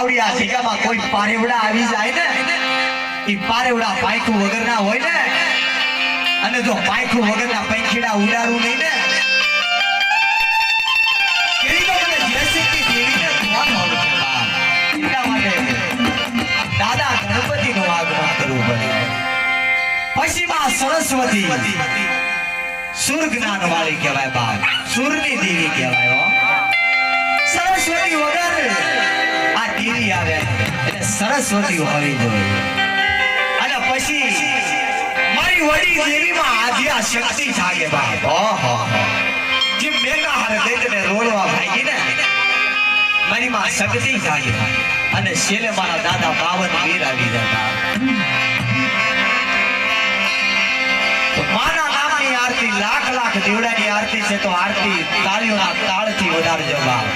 આવડિયા જગ્યામાં કોઈ પારેવડા આવી જાય ને, ઈ પારેવડા પાયખું વગરના હોય ને, અને જો પાયખું વગરના પંખીડા ઉડાડું નહીં ને, એવી તો મને જયસિંહની દેવીને ધ્યાન હોવું છે બાપ. એટલા માટે દાદા ગણપતિનું આગમન કરવું પડે. પછી માં સરસ્વતી સુર જ્ઞાન વાળી કહેવાય બાપ, સુરની દેવી કહેવાય હો. સરસ્વતી વગર આ દેવી આવે એટલે સરસ્વતી હોવી જોઈએ. અને પછી મારી વડી દેવીમાં આદ્યા શક્તિ જાગે બાપ. ઓહો જે મેઘા હારે દૈત્યને રોડવા ભાગી ને, મારી માં શક્તિ જાગે. અને શેલે મારા દાદા 52 વીર આવી જતા. માના નામની આરતી લાખ લાખ દેવડાની આરતી છે, તો આરતી તાળીઓના તાળથી વધારજો બાપ.